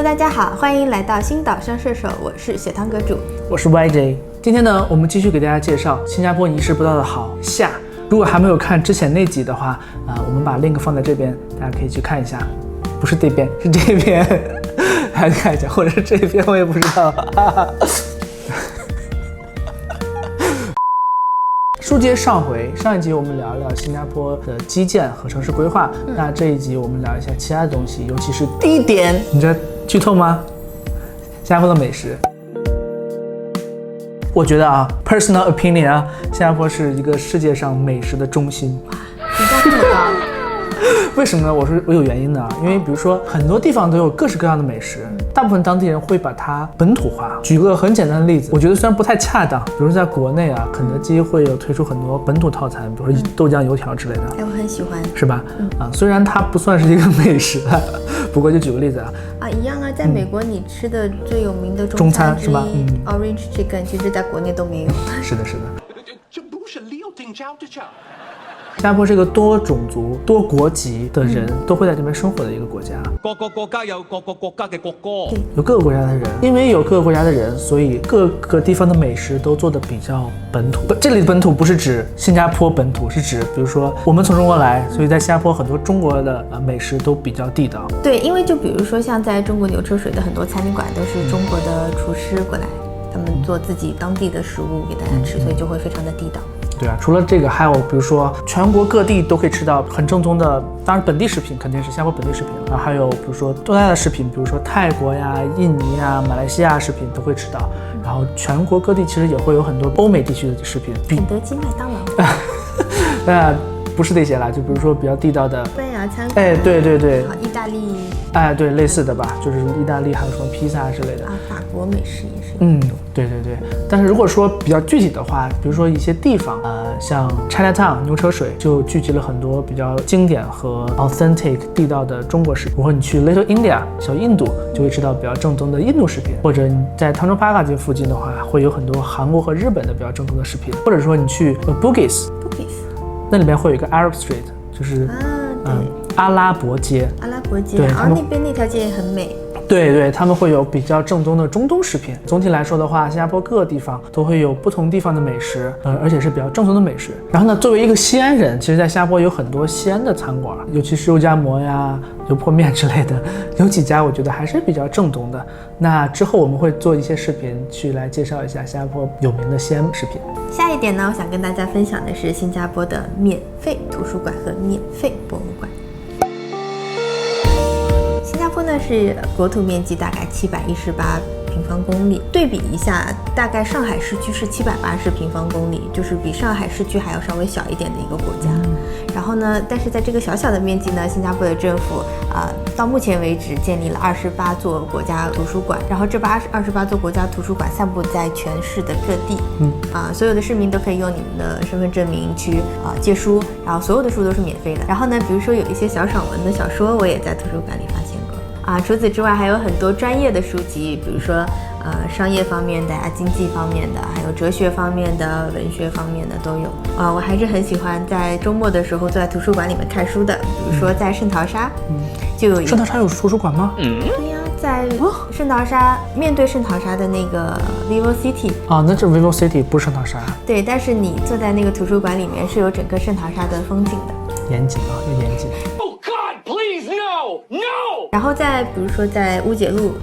Hello， 大家好，欢迎来到星岛上射手，我是血汤阁主，我是 YJ。今天呢，我们继续给大家介绍新加坡你意识不到的好下。如果还没有看之前那集的话，我们把 link 放在这边，大家可以去看一下。不是这边，是这边，大家看一下，或者是这边，我也不知道。书接上回，上一集我们聊一聊新加坡的基建和城市规划，那这一集我们聊一下其他的东西，尤其是地点。你知道剧透吗？新加坡的美食。我觉得personal opinion 新加坡是一个世界上美食的中心。评价这么高？为什么呢？我有原因的，因为比如说很多地方都有各式各样的美食，大部分当地人会把它本土化。举个很简单的例子，我觉得虽然不太恰当，比如说在国内肯德基会有推出很多本土套餐，比如说豆浆油条之类的。我很喜欢，是吧？虽然它不算是一个美食，不过就举个例子一样在美国你吃的最有名的中餐是吧？Orange Chicken， 其实在国内都没有。是的，是的。新加坡是一个多种族、多国籍的人都会在这边生活的一个国家。各个国家有各个国家的国歌，有各个国家的人，因为有各个国家的人，所以各个地方的美食都做的比较本土。这里的本土不是指新加坡本土，是指比如说我们从中国来，所以在新加坡很多中国的美食都比较地道。对，因为就比如说像在中国牛车水的很多餐厅馆都是中国的厨师过来，他们做自己当地的食物给大家吃，所以就会非常的地道。对啊，除了这个，还有比如说全国各地都可以吃到很正宗的，当然本地食品肯定是新加坡本地食品了，还有比如说东南亚的食品，比如说泰国呀、印尼呀、马来西亚食品都会吃到。然后全国各地其实也会有很多欧美地区的食品，肯德基、麦当劳。那不是这些啦，就比如说比较地道的西班牙餐馆，对，意大利，对，类似的吧，就是意大利还有什么披萨之类的法国美食也是。对。但是如果说比较具体的话，比如说一些地方，像 Chinatown 牛车水就聚集了很多比较经典和 authentic 地道的中国食品。如果你去 Little India 小印度，就会吃到比较正宗的印度食品，或者你在汤中帕卡这附近的话，会有很多韩国和日本的比较正宗的食品，或者说你去 Bugis， 那里面会有一个 Arab Street， 就是阿拉伯街。对，然后那边那条街也很美。对，他们会有比较正宗的中东食品。总体来说的话，新加坡各个地方都会有不同地方的美食，而且是比较正宗的美食。然后呢，作为一个西安人，其实在新加坡有很多西安的餐馆，尤其是肉夹馍呀、油泼面之类的，有几家我觉得还是比较正宗的。那之后我们会做一些视频去来介绍一下新加坡有名的西安食品。下一点呢，我想跟大家分享的是新加坡的免费图书馆和免费博物馆。新加坡呢是国土面积大概718平方公里，对比一下，大概上海市区是780平方公里，就是比上海市区还要稍微小一点的一个国家。然后呢，但是在这个小小的面积呢，新加坡的政府到目前为止建立了28座国家图书馆，然后这28座国家图书馆散布在全市的各地。所有的市民都可以用你们的身份证明去借书，然后所有的书都是免费的。然后呢，比如说有一些小爽文的小说，我也在图书馆里发现过。除此之外还有很多专业的书籍，比如说商业方面的经济方面的，还有哲学方面的、文学方面的都有。我还是很喜欢在周末的时候坐在图书馆里面看书的，比如说在圣淘沙，就有一个圣淘沙有图书馆吗？对呀，在圣淘沙面对圣淘沙的那个 Vivo City 那这 Vivo City 不是圣淘沙。对，但是你坐在那个图书馆里面是有整个圣淘沙的风景的。严谨又严谨。然后再比如说在乌节路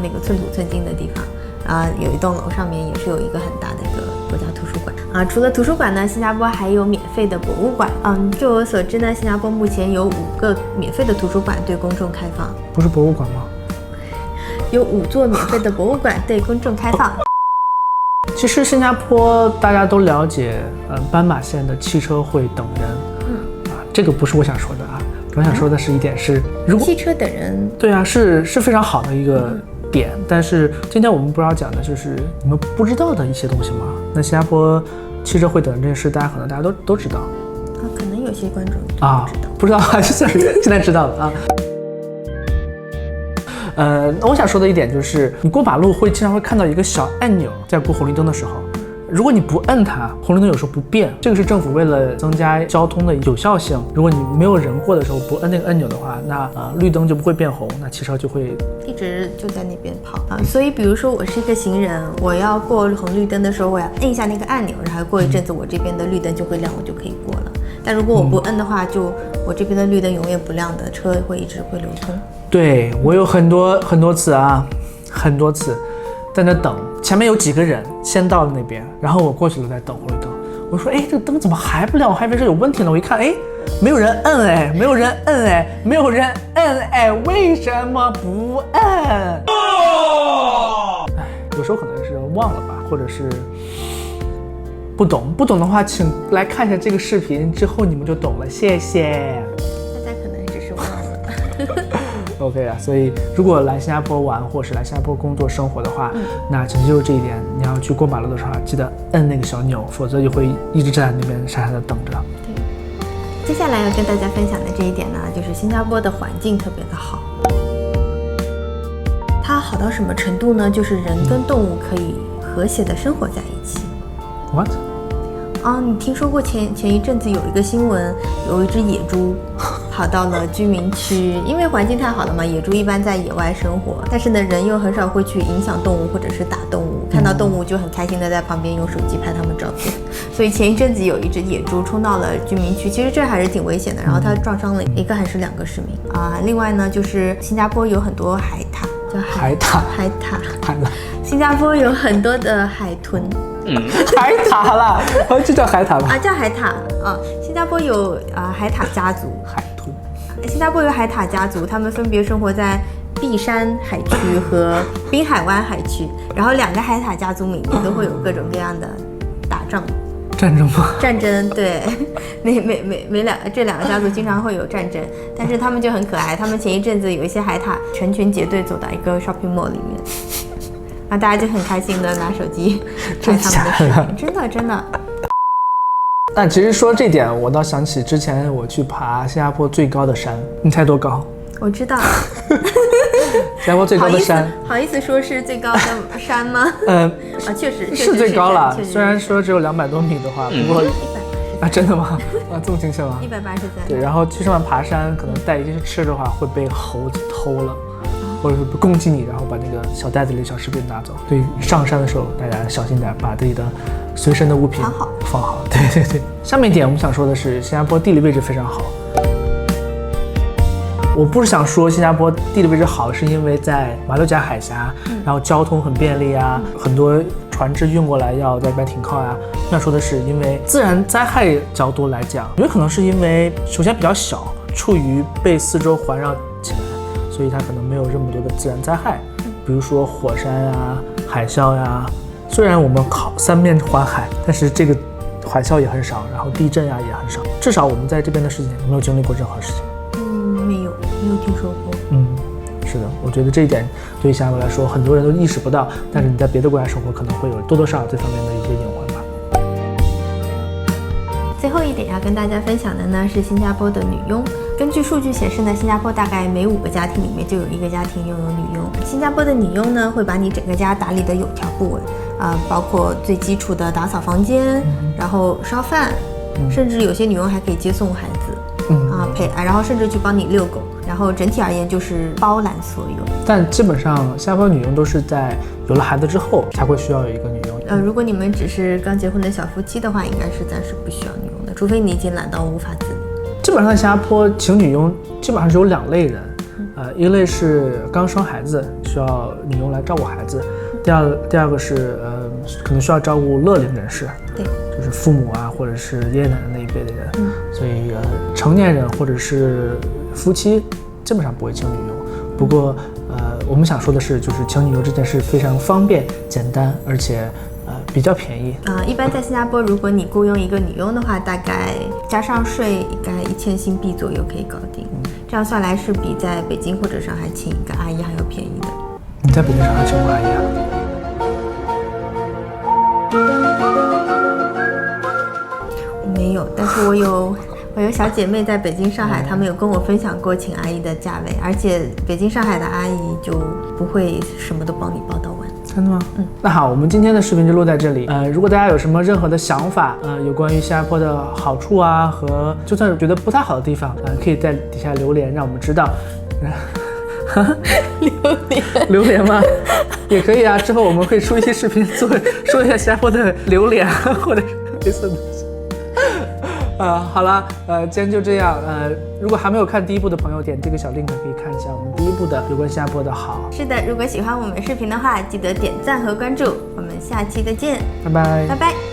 那个寸土寸金的地方，有一栋楼上面也是有一个很大的一个国家图书馆。除了图书馆呢，新加坡还有免费的博物馆。据我所知呢，新加坡目前有5个免费的图书馆对公众开放。不是博物馆吗？有5座免费的博物馆对公众开放。其实新加坡大家都了解，斑马线的汽车会等人。这个不是我想说的我想说的是一点是，如果汽车等人，对是非常好的一个点。但是今天我们不要讲的就是你们不知道的一些东西吗？那新加坡汽车会等人这件事，大家都知道。可能有些观众不知道现在知道了我想说的一点就是，你过马路经常会看到一个小按钮，在过红绿灯的时候。如果你不摁它，红绿灯有时候不变，这个是政府为了增加交通的有效性。如果你没有人过的时候不摁那个按钮的话，那绿灯就不会变红，那汽车就会一直就在那边跑啊。所以比如说我是一个行人，我要过红绿灯的时候，我要摁一下那个按钮，然后过一阵子我这边的绿灯就会亮，我就可以过了。但如果我不摁的话，就我这边的绿灯永远不亮的，车会一直会流通。对，我有很多次啊，很多次在那等，前面有几个人先到了那边，然后我过去了在等红绿灯。我说，哎，这个灯怎么还不亮？我还以为是有问题呢。我一看，哎，没有人摁，哎，没有人摁，哎，没有人摁，哎，为什么不摁？哎，有时候可能是忘了吧，或者是不懂的话，请来看一下这个视频，之后你们就懂了，谢谢。大家可能只是忘了。OK 啊，所以如果来新加坡玩，或是来新加坡工作生活的话，那请记住这一点，你要去过马路的时候记得摁那个小钮，否则就会一直站在那边傻傻的等着。对，接下来要跟大家分享的这一点呢，就是新加坡的环境特别的好。它好到什么程度呢？就是人跟动物可以和谐的生活在一起。What？你听说过前一阵子有一个新闻，有一只野猪跑到了居民区，因为环境太好了嘛，野猪一般在野外生活，但是呢，人又很少会去影响动物或者是打动物，看到动物就很开心的在旁边用手机拍他们照片。所以前一阵子有一只野猪冲到了居民区，其实这还是挺危险的，然后它撞伤了一个还是2个市民啊。另外呢，就是新加坡有很多海獭，叫海獭，新加坡有很多的海豚。海獭啦，这叫海獭吧？叫海獭啊。新加坡有海獭家族，海豚。新加坡有海獭家族，他们分别生活在碧山海区和滨海湾海区。然后2个海獭家族每年都会有各种各样的打仗、战争吗？战争，对，这2个家族经常会有战争，但是他们就很可爱。他们前一阵子有一些海獭成群结队走到一个 shopping mall 里面。然后大家就很开心的拿手机拍他们的视频，真的。但其实说这点，我倒想起之前我去爬新加坡最高的山，你猜多高？我知道。新加坡最高的山，好意思说是最高的山吗？确实是最高了。虽然说只有200多米的话，不过真的吗？这么精确吗？183。对，然后去上面爬山，可能带一些吃的话会被猴子偷了。或者是攻击你，然后把那个小袋子里的小饰品拿走。所以上山的时候大家小心点，把自己的随身的物品放好。对。下面一点我们想说的是，新加坡地理位置非常好。我不是想说新加坡地理位置好，是因为在马六甲海峡，然后交通很便利啊，很多船只运过来要在这边停靠啊。我想说的是，因为自然灾害角度来讲，有可能是因为首先比较小，处于被四周环绕起来。所以它可能没有这么多的自然灾害，比如说火山呀、海啸呀。虽然我们3面环海，但是这个海啸也很少，然后地震呀也很少。至少我们在这边的事情没有经历过任何事情。没有听说过。是的，我觉得这一点对于新加坡来说，很多人都意识不到，但是你在别的国家生活，可能会有多多少少这方面的一些隐患吧。最后一点要跟大家分享的呢是新加坡的女佣。根据数据显示呢，新加坡大概每5个家庭里面就有1个家庭拥有女佣。新加坡的女佣呢会把你整个家打理得有条不紊，包括最基础的打扫房间，然后烧饭，甚至有些女佣还可以接送孩子，然后甚至去帮你遛狗。然后整体而言就是包揽所有。但基本上新加坡女佣都是在有了孩子之后才会需要有一个女佣。如果你们只是刚结婚的小夫妻的话，应该是暂时不需要女佣的，除非你已经懒到无法自理。基本上在新加坡请女佣基本上是有2类人，一类是刚生孩子需要女佣来照顾孩子，第二个是可能需要照顾乐龄人士，对，就是父母啊或者是爷爷奶奶那一辈的人，所以成年人或者是夫妻基本上不会请女佣。不过我们想说的是，就是请女佣这件事非常方便、简单，而且比较便宜。一般在新加坡，如果你雇佣一个女佣的话，大概加上税，大概1000新币左右可以搞定。这样算来是比在北京或者上海请一个阿姨还要便宜的。你在北京、上海请过阿姨啊？没有，但是我有我有小姐妹在北京、上海，她们有跟我分享过请阿姨的价位，而且北京、上海的阿姨就不会什么都帮你包到完。真的吗？那好，我们今天的视频就录在这里。如果大家有什么任何的想法，有关于新加坡的好处啊，和就算觉得不太好的地方，可以在底下留言，让我们知道。榴莲吗？也可以啊。之后我们会出一些视频说一下新加坡的榴莲或者类似的东西。好了，今天就这样。如果还没有看第一部的朋友，点这个小 link 可以看一下我们第一部的有关新加坡的好。是的，如果喜欢我们视频的话，记得点赞和关注。我们下期再见，拜拜，拜拜。